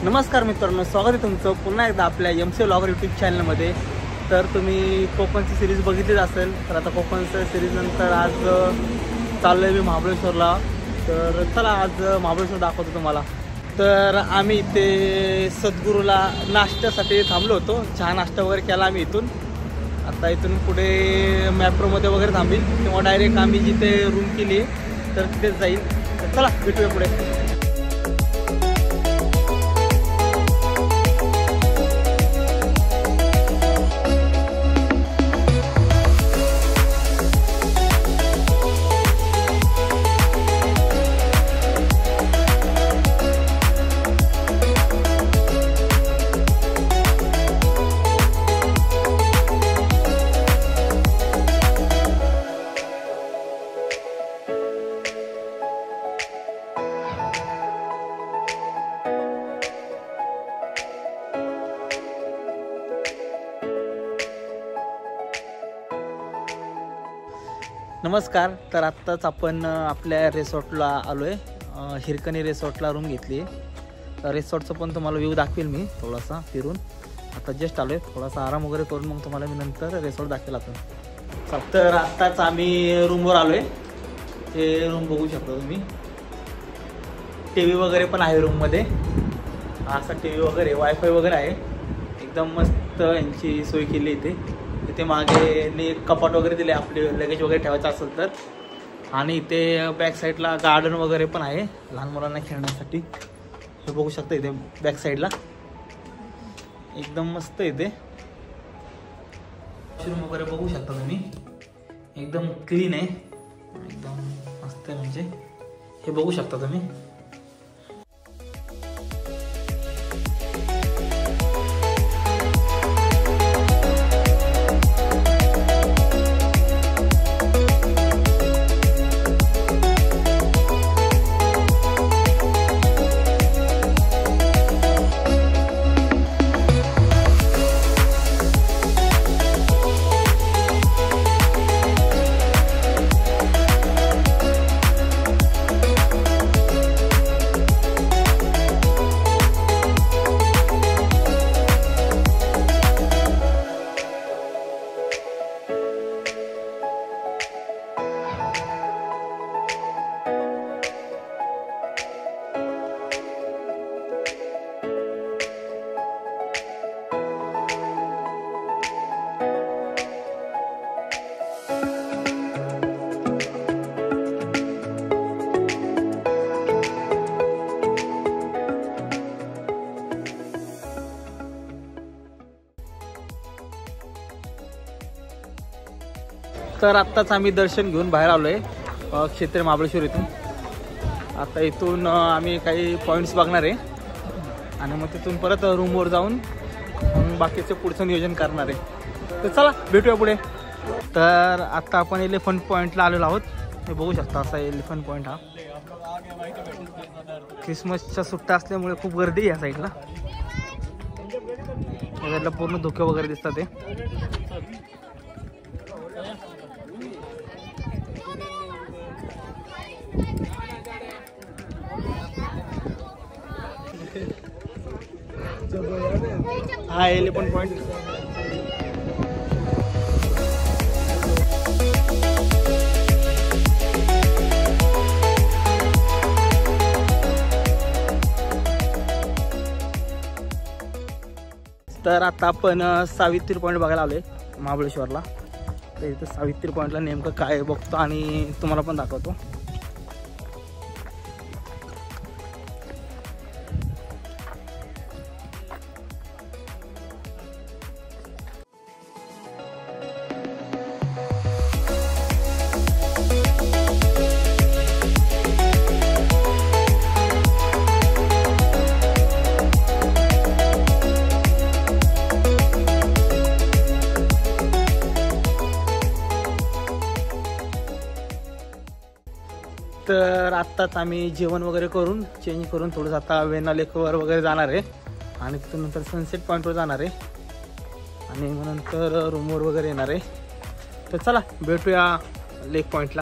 नमस्कार मित्रांनो, स्वागत आहे तुमचं पुन्हा एकदा आपल्या MC व्लॉगर यूट्यूब चॅनलमध्ये। तर तुम्ही कोकणची सिरीज बघितलीच असेल। तर आता कोकणच्या सिरीज नंतर आज चाललो आहे मी महाबळेश्वरला। तर चला आज महाबळेश्वर दाखवतो तुम्हाला। तर आम्ही इथे सद्गुरूला नाश्त्यासाठी थांबलो होतो, चहा नाश्ता वगैरे केला आम्ही इथून। आता इथून पुढे मॅप्रोमध्ये वगैरे थांबील किंवा डायरेक्ट आम्ही जिथे रूम केली तर तिथेच जाईल। तर चला भेटूया पुढे। नमस्कार। तर आत्ताच आपण आपल्या रिसॉर्टला आलो आहे, हिरकणी रिसॉर्टला रूम घेतली आहे। तर रिसॉर्टचं पण तुम्हाला व्ह्यू दाखवेल मी थोडासा फिरून। आता जस्ट आलो आहे, थोडासा आराम वगैरे करून मग तुम्हाला मी नंतर रिसॉर्ट दाखवेल आपण। तर आत्ताच आम्ही रूमवर आलो आहे, हे रूम बघू शकता तुम्ही। TV वगैरे पण आहे रूममध्ये, असा TV वगैरे, वायफाय वगैरे आहे, एकदम मस्त यांची सोय केली इथे। इथे मागे कपाट वगैरे दिले आपले लगेज वगैरे ठेवायचं असेल तर। आणि इथे बॅक साईडला गार्डन वगैरे पण आहे लहान मुलांना खेळण्यासाठी, हे बघू शकता इथे बॅक साईडला एकदम मस्त। इथे वॉशरूम वगैरे बघू शकता तुम्ही, एकदम क्लीन आहे, एकदम मस्त आहे म्हणजे, हे बघू शकता तुम्ही। तर आत्ताच आम्ही दर्शन घेऊन बाहेर आलो आहे क्षेत्र महाबळेश्वर इथून। आता इथून आम्ही काही पॉईंट्स बघणार आहे आणि मग तिथून परत रूमवर जाऊन बाकीचं पुढचं नियोजन करणार आहे। तर चला भेटूया पुढे। तर आत्ता आपण एलिफंट पॉईंटला आलेलो आहोत, हे बघू शकता असा एलिफंट पॉईंट हा। क्रिसमसच्या सुट्ट्या असल्यामुळे खूप गर्दी आहे या साईडला, या साईडला पूर्ण धुके वगैरे दिसतात ते। हा एलिफंट पॉइंट। तर आता आपण सावित्री पॉईंट बघायला आलोय महाबळेश्वरला। तर इथं सावित्री पॉईंटला नेमकं काय बघतो आणि तुम्हाला पण दाखवतो। तर आत्ताच आम्ही जेवण वगैरे करून चेंज करून थोडंसं आता वेण्णा लेकवर वगैरे जाणार आहे आणि तिथून नंतर सनसेट पॉईंटवर जाणार आहे आणि मग नंतर रूमवर वगैरे येणार आहे। तर चला भेटूया लेक पॉईंटला।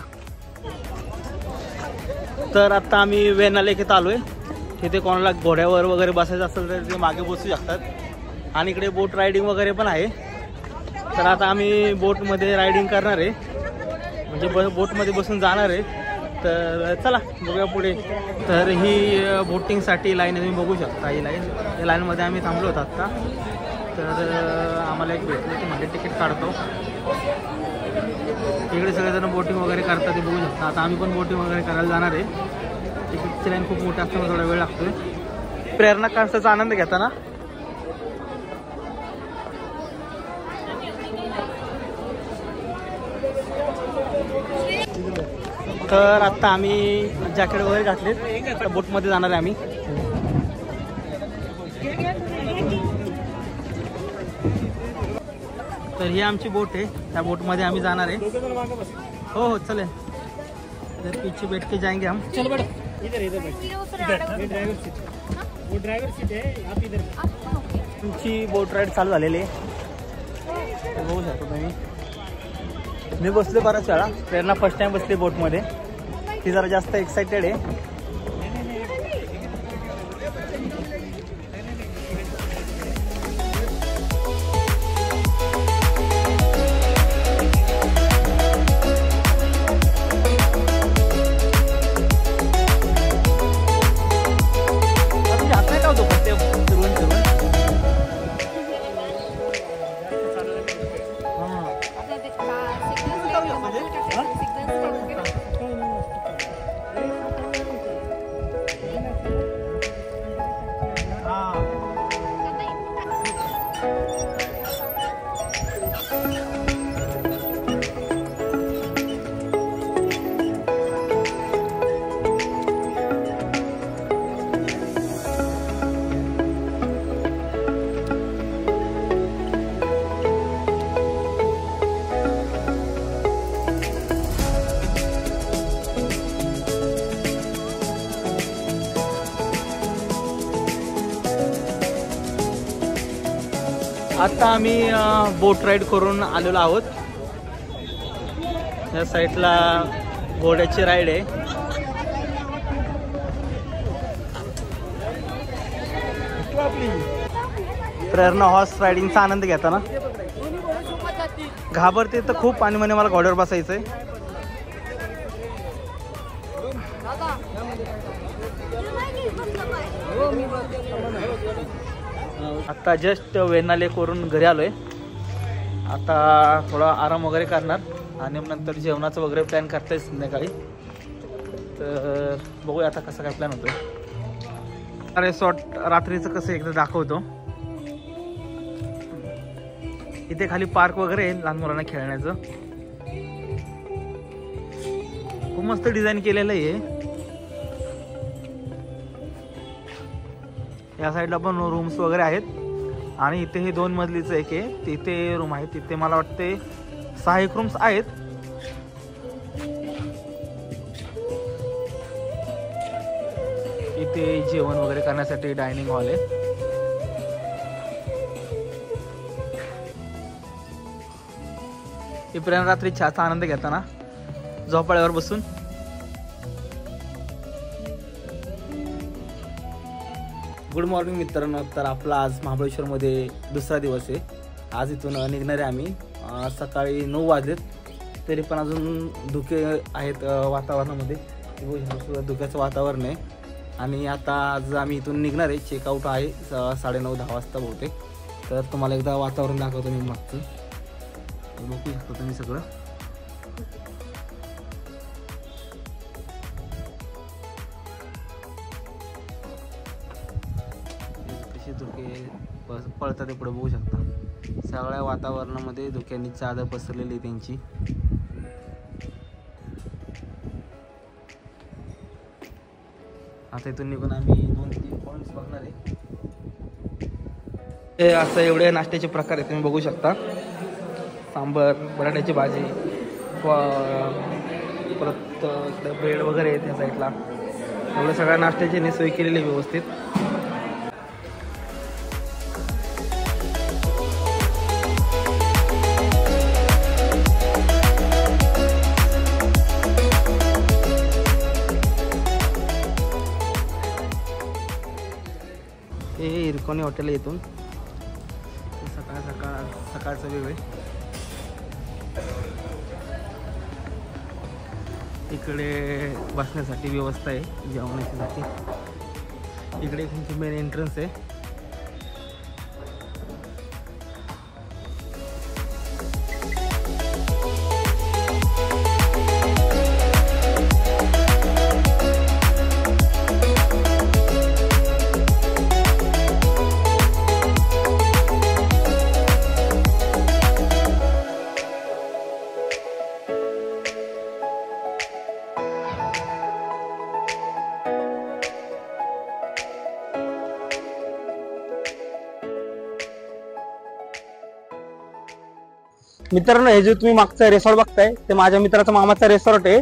तर आता आम्ही वेण्णा लेक येथे आलो आहे तिथे कोणाला घोड्यावर वगैरे बसायचं असेल तर ते मागे बसू शकतात आणि इकडे बोट रायडिंग वगैरे पण आहे। तर आता आम्ही बोटमध्ये रायडिंग करणार आहे, म्हणजे बोटमध्ये बसून जाणार आहे। तर चला बघूया पुढे। तर ही बोटिंगसाठी लाईन तुम्ही बघू शकता, ही लाईन, या लाईनमध्ये आम्ही थांबलो होतो आत्ता। तर आम्हाला एक भेटलं की म्हणजे तिकीट काढतो, इकडे सगळेजण बोटिंग वगैरे करतात ते बघू शकता। आता आम्ही पण बोटिंग वगैरे करायला जाणार आहे। तिकीटची लाईन खूप मोठी असल्यामुळे थोडा वेळ लागतोय। प्रेरणा कांसाचा आनंद घेताना तर आत्ता आम्ही जॅकेट वगैरे घातलेत, आता बोटमध्ये जाणार आहे आम्ही। तर ही आमची बोट आहे, त्या बोटमध्ये आम्ही जाणार आहे। हो हो चले, इधर पीछे बैठ के जाएंगे हम। चलो बैठो, इधर इधर बैठो, ये ड्राइवर सीट, वो ड्राइवर सीट है, आप इधर। तुमची बोट राईड चालू झालेली आहे, बघू शकता तुम्ही। मी बसलो बराच वेळा, प्रेरणा फर्स्ट टाइम बसली बोटमध्ये, ती जरा जास्त एक्साइटेड आहे। आता आम्ही बोट राईड करून आलेलो आहोत। या साईडला घोड्याची राईड आहे। प्रेरणा हॉर्स रायडिंगचा आनंद घेताना घाबरते तर खूप, आणि म्हणे मला घोड्यावर बसायचंय। आता जस्ट वेण्णाले करून घरी आलोय, आता थोडा आराम वगैरे करणार आणि नंतर जेवणाचं वगैरे प्लॅन करताय संध्याकाळी। तर बघूया आता कसं काय प्लॅन होतोय। रिसॉर्ट रात्रीचं कसं एकदा दाखवतो। इथे खाली पार्क वगैरे आहे लहान मुलांना खेळण्याचं, खूप मस्त डिझाईन केलेलं आहे। या साईडला पण रूम्स वगैरे आहेत, आणि इथे हे 2 मजलीचं एक आहे, तिथे रूम आहे, तिथे मला वाटते 6 रूम्स आहेत। इथे जेवण वगैरे करण्यासाठी डायनिंग हॉल आहे। प्रेरणा रात्री चहाचा आनंद घेताना झोपाळ्यावर बसून। गुड मॉर्निंग मित्रांनो, तर आपला आज महाबळेश्वरमध्ये दुसरा दिवस आहे। आज इथून निघणार आहे आम्ही। सकाळी 9 वाजलेत, तरी पण अजून धुके आहेत वातावरणामध्ये, सुद्धा धुक्याचं वातावरण आहे। आणि आता आज आम्ही इथून निघणार आहे, चेकआउट आहे 9:30-10 वाजता बहुतेक। तर तुम्हाला एकदा वातावरण दाखवतो मी मागचं, बघू शकता तुम्ही सगळं। कसे धुके पळतात ते पुढे बघू शकता, सगळ्या वातावरणामध्ये धुक्यांनी चादर पसरलेली त्यांची। आता इथून निघून आम्ही 2-3 पॉईंट्स बघणार आहे। हे असं एवढे नाश्त्याचे प्रकार आहेत तुम्ही बघू शकता, सांबर, बटाट्याची भाजी, परत इकडे ब्रेड वगैरे आहेत या साईडला। एवढं सगळ्या नाश्त्याची सोय केलेली व्यवस्थित। हिरकणी हॉटेल इथून सकाळचा वेळ आहे. इकडे बसण्यासाठी व्यवस्था आहे, जेवणासाठी. इकडे तुमची मेन एंट्रन्स आहे. मित्रांनो, हे जे तुम्ही मागचा रिसॉर्ट बघताय ते माझ्या मित्राचा मामाचा रिसॉर्ट आहे.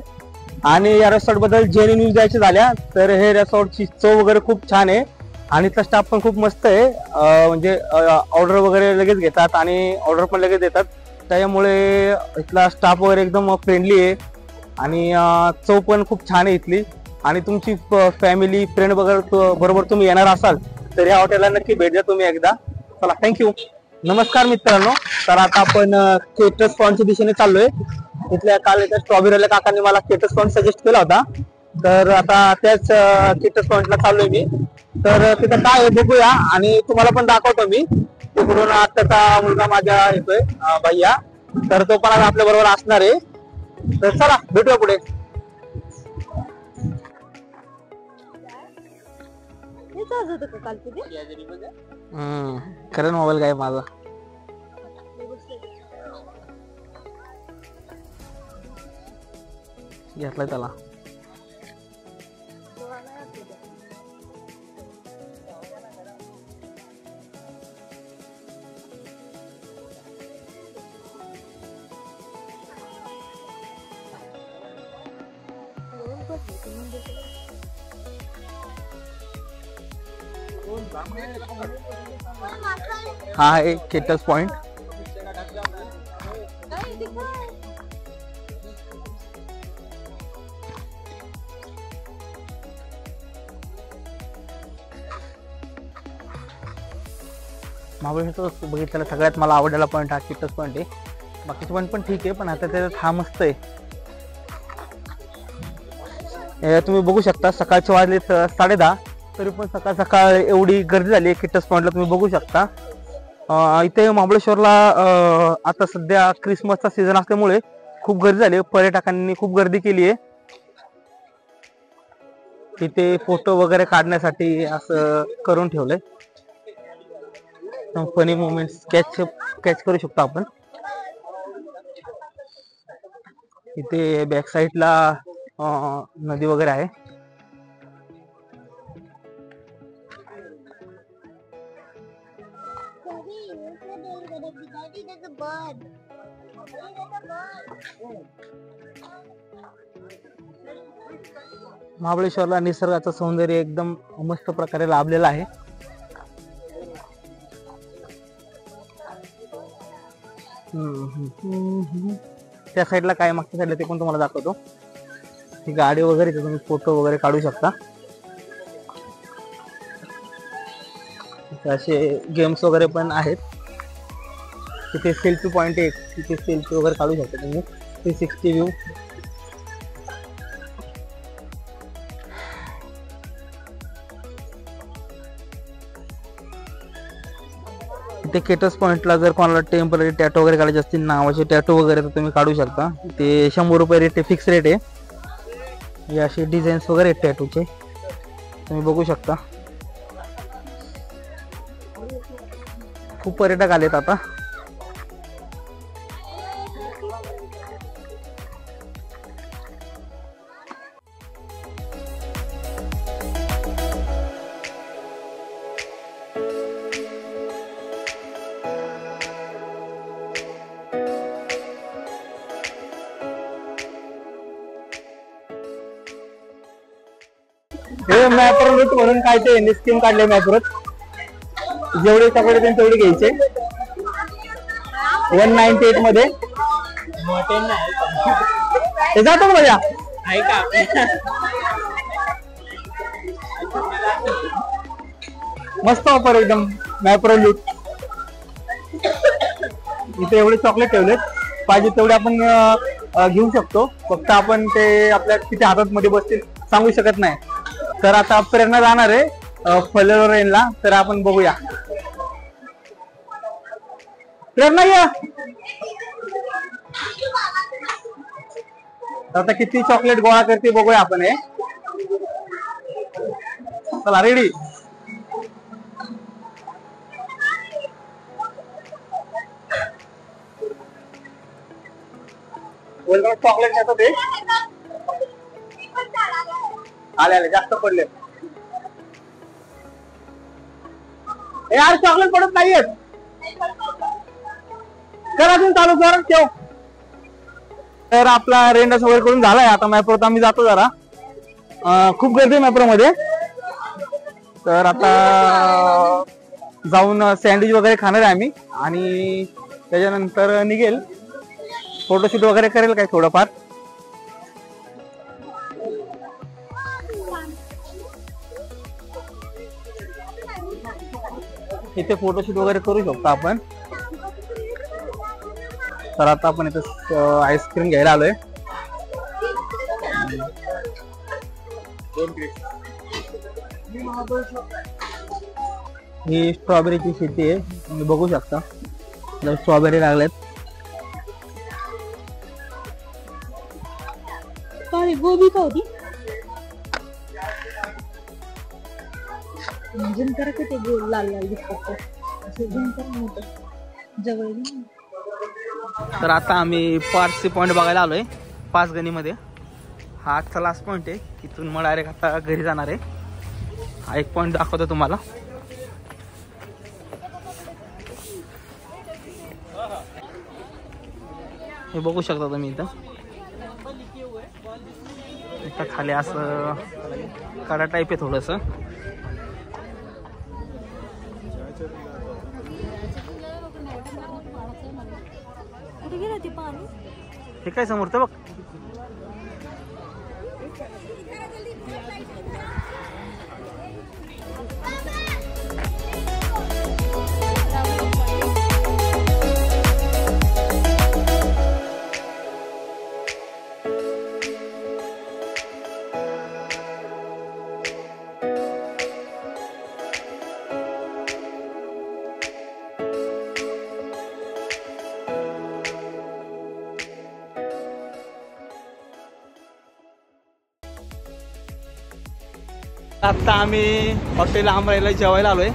आणि या रिसॉर्ट बद्दल जेन्युइन न्यूज द्यायची झाल्या तर हे रिसॉर्टची चव वगैरे खूप छान आहे आणि इथला स्टाफ पण खूप मस्त आहे. म्हणजे ऑर्डर वगैरे लगेच घेतात आणि ऑर्डर पण लगेच देतात. त्यामुळे इथला स्टाफ वगैरे एकदम फ्रेंडली आहे आणि चव पण खूप छान आहे इथली. आणि तुमची फॅमिली फ्रेंड वगैरे बरोबर तुम्ही येणार असाल तर या हॉटेलला नक्की भेट द्या तुम्ही एकदा. चला, थँक्यू. नमस्कार मित्रांनो, तर आता आपण केटस पॉइंटच्या दिशेने चाललोय. इथल्या काल एका स्ट्रॉबेरीला काकांनी मला केटस पॉइंट सजेस्ट केला होता, तर आता त्याच केटस पॉइंटला चाललोय मी. तर तिथं काय आहे बघूया आणि तुम्हाला पण दाखवतो मी. तिकडून आत्ताचा मुलगा माझ्या येतोय भैया, तर तो पण आपल्या बरोबर असणार आहे. तर चला भेटूया पुढे. करेन मोबाईल काय माझा घेतलाय त्याला. हा आहे केटस पॉइंट. महाबळेश्वर बघितलेला सगळ्यात मला आवडलेला पॉइंट हा केटस पॉइंट आहे. बाकीचे पॉइंट पण ठीक आहे, पण आता त्याच्यात हा मस्त आहे. तुम्ही बघू शकता सकाळचे वाजले 10:30 तरी पण सकाळ सकाळ एवढी गर्दी झाली आहे केटस पॉइंटला. तुम्ही बघू शकता इथे महाबळेश्वरला आता सध्या क्रिसमसचा सीझन असल्यामुळे खूप गर्दी झाली. पर्यटकांनी खूप गर्दी केली आहे. तिथे फोटो वगैरे काढण्यासाठी असं करून ठेवलंय. फनी मोमेंट्स कॅच करू शकतो आपण. इथे बॅक साईडला नदी वगैरे आहे. महाबळेश्वरला निसर्गाचं सौंदर्य एकदम मस्त प्रकारे लाभलेलं आहे. त्या साईडला काय मागच्या साईडला ते पण तुम्हाला दाखवतो. ही गाडी वगैरे तुम्ही फोटो वगैरे काढू शकता. असे गेम्स वगैरे पण आहेत. तिथे सेल्फी पॉइंट आहे, तिथे सेल्फी वगैरे काढू शकता तुम्ही. 360 व्ह्यू. इथे केटस पॉइंटला जर कोणाला टेम्पररी टॅटो वगैरे काढायचे असतील, नावाचे टॅटो वगैरे तर तुम्ही काढू शकता. ते 100 रुपये रेट आहे, फिक्स रेट आहे. हे असे डिझाईन्स वगैरे आहेत टॅटूचे, तुम्ही बघू शकता. खूप पर्यटक आलेत आता. हे मॅप्रो रूट म्हणून काय ते स्कीम काढले. मॅप्रो जेवढे सगळे तेवढे घ्यायचे. 198 मध्ये हे जातो माझ्या मस्त ऑफर एकदम मॅप्रो लूट. इथे एवढे चॉकलेट ठेवलेत, पाहिजे तेवढे आपण घेऊ शकतो. फक्त आपण ते आपल्या किती हातात मध्ये बसतील सांगू शकत नाही. तर आता प्रेरणा जाणार आहे फ्लोरेनला, तर आपण बघूया. प्रेरणा या. आता किती चॉकलेट गोळा करते बघूया आपण. हे चला रेडी. चॉकलेट घेतो ते. आले आले जास्त पडले. यार चॉकलेट पडत नाहीयेत. कर अजून चालू कर ठेव. तर आपला रेंडस वगैरे करून झालाय. आता मॅप्रोत आम्ही जातो जरा. खूप गर्दी मॅप्रो मध्ये. तर आता जाऊन सँडविच वगैरे खाणार आहे आम्ही आणि त्याच्यानंतर निघेल. फोटोशूट वगैरे करेल काय थोडंफार. इथे फोटोशूट वगैरे करू शकतो आपण. तर आता आपण इथे आईस्क्रीम घ्यायला आलोय. ही स्ट्रॉबेरीची शेती आहे, तुम्ही बघू शकता. स्ट्रॉबेरी लागल्यात. गोबी का होती झूम करा की ते गोल लाल लाल दिसतात असे झूम करा जवळ. तर आता आम्ही पाचशे पॉईंट बघायला आलोय पाचगणीमध्ये. हा आजचा लास्ट पॉईंट आहे. इथून मग डायरेक्ट आता घरी जाणार आहे. हा एक पॉईंट दाखवतो तुम्हाला. हे बघू शकता तुम्ही. इथं खाली असं कडा टाईप आहे थोडस. हे काय समोर तर बघ. आता आम्ही हॉटेल आमराईला जेवायला आलोय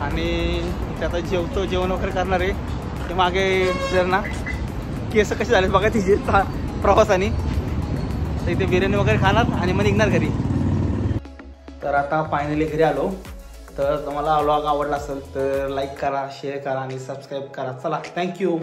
आणि इथे आता जेवतो. जेवण वगैरे करणार आहे. ते मागे जर ना केस कसे झालेत बघा तिचे प्रवासाने. तर इथे बिर्याणी वगैरे खाणार आणि मग निघणार घरी. तर आता फायनली घरी आलो. तर तुम्हाला व्लॉग आवडला असेल तर लाईक करा, शेअर करा आणि सबस्क्राईब करा. चला थँक्यू.